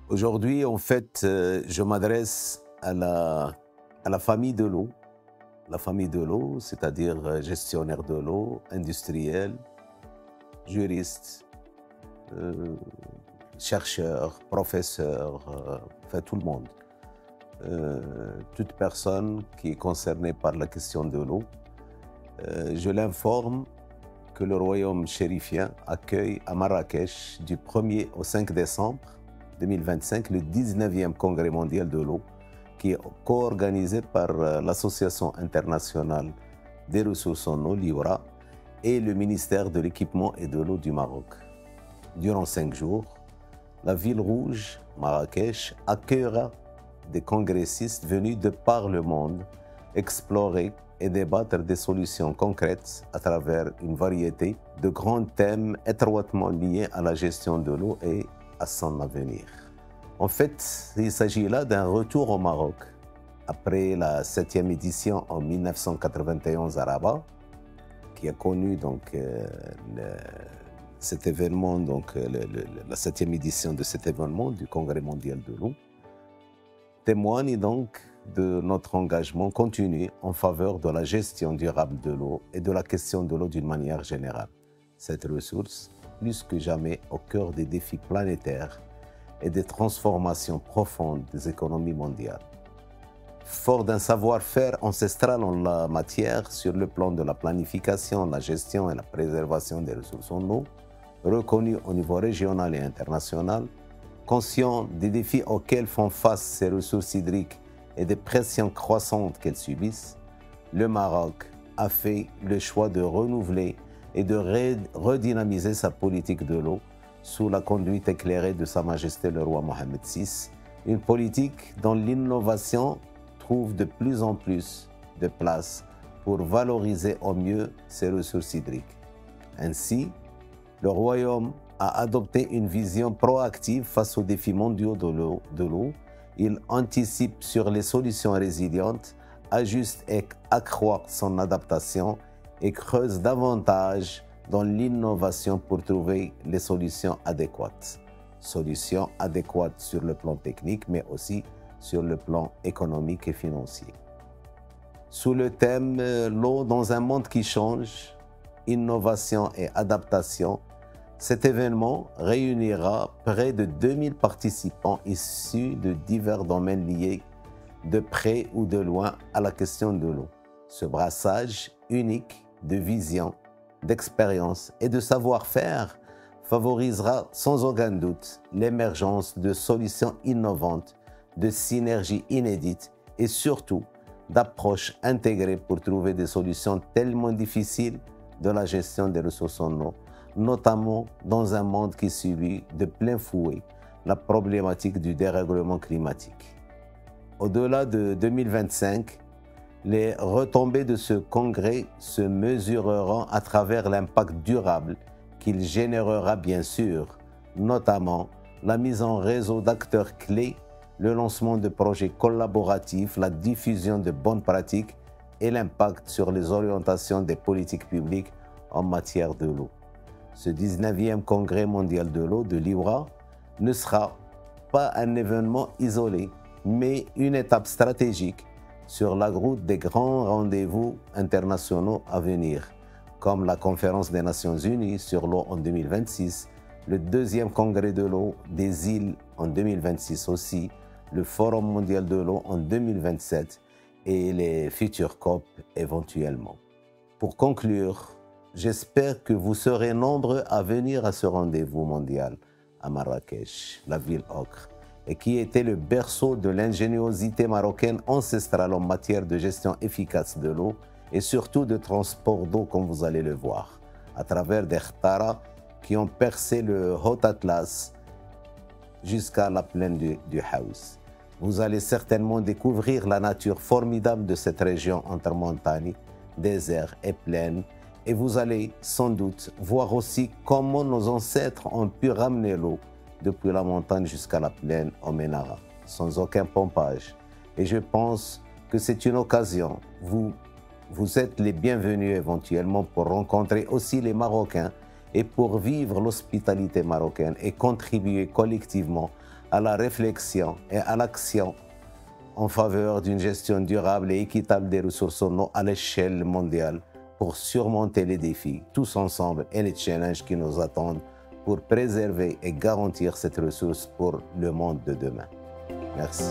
Aujourd'hui, en fait, je m'adresse à la famille de l'eau. La famille de l'eau, c'est-à-dire gestionnaire de l'eau, industriel, juriste, euh, chercheur, professeur, enfin tout le monde. Toute personne qui est concernée par la question de l'eau. Je l'informe que le royaume chérifien accueille à Marrakech du 1er au 5 décembre 2025 le 19e congrès mondial de l'eau qui est co-organisé par l'Association internationale des ressources en eau, l'IORA, et le ministère de l'équipement et de l'eau du Maroc. Durant 5 jours, la ville rouge, Marrakech, accueillera des congressistes venus de par le monde explorer et débattre des solutions concrètes à travers une variété de grands thèmes étroitement liés à la gestion de l'eau et à son avenir. En fait, il s'agit là d'un retour au Maroc. Après la 7e édition en 1991 à Rabat, qui a connu donc, cet événement, donc, la 7e édition de cet événement du Congrès mondial de l'eau, témoigne donc de notre engagement continu en faveur de la gestion durable de l'eau et de la question de l'eau d'une manière générale. Cette ressource, plus que jamais au cœur des défis planétaires et des transformations profondes des économies mondiales. Fort d'un savoir-faire ancestral en la matière sur le plan de la planification, la gestion et la préservation des ressources en eau, reconnu au niveau régional et international, conscient des défis auxquels font face ces ressources hydriques et des pressions croissantes qu'elles subissent, le Maroc a fait le choix de renouveler et de redynamiser sa politique de l'eau sous la conduite éclairée de Sa Majesté le roi Mohammed VI, une politique dont l'innovation trouve de plus en plus de place pour valoriser au mieux ces ressources hydriques. Ainsi, le Royaume a adopté une vision proactive face aux défis mondiaux de l'eau. Il anticipe sur les solutions résilientes, ajuste et accroît son adaptation et creuse davantage dans l'innovation pour trouver les solutions adéquates. Solutions adéquates sur le plan technique, mais aussi sur le plan économique et financier. Sous le thème « L'eau dans un monde qui change, innovation et adaptation », cet événement réunira près de 2000 participants issus de divers domaines liés de près ou de loin à la question de l'eau. Ce brassage unique de vision, d'expérience et de savoir-faire favorisera sans aucun doute l'émergence de solutions innovantes, de synergies inédites et surtout d'approches intégrées pour trouver des solutions tellement difficiles de la gestion des ressources en eau, notamment dans un monde qui subit de plein fouet la problématique du dérèglement climatique. Au-delà de 2025, les retombées de ce congrès se mesureront à travers l'impact durable qu'il générera bien sûr, notamment la mise en réseau d'acteurs clés, le lancement de projets collaboratifs, la diffusion de bonnes pratiques et l'impact sur les orientations des politiques publiques en matière de l'eau. Ce 19e congrès mondial de l'eau de l'IORA ne sera pas un événement isolé, mais une étape stratégique sur la route des grands rendez-vous internationaux à venir, comme la Conférence des Nations Unies sur l'eau en 2026, le 2e congrès de l'eau des îles en 2026 aussi, le Forum mondial de l'eau en 2027 et les futurs COP éventuellement. Pour conclure, j'espère que vous serez nombreux à venir à ce rendez-vous mondial à Marrakech, la ville ocre, et qui était le berceau de l'ingéniosité marocaine ancestrale en matière de gestion efficace de l'eau et surtout de transport d'eau, comme vous allez le voir, à travers des khtara qui ont percé le Haut Atlas jusqu'à la plaine du Haous. Vous allez certainement découvrir la nature formidable de cette région entre montagnes, déserts et plaines, et vous allez sans doute voir aussi comment nos ancêtres ont pu ramener l'eau depuis la montagne jusqu'à la plaine au Ménara, sans aucun pompage. Et je pense que c'est une occasion. Vous êtes les bienvenus éventuellement pour rencontrer aussi les Marocains et pour vivre l'hospitalité marocaine et contribuer collectivement à la réflexion et à l'action en faveur d'une gestion durable et équitable des ressources en eau à l'échelle mondiale pour surmonter les défis tous ensemble et les challenges qui nous attendent pour préserver et garantir cette ressource pour le monde de demain. Merci.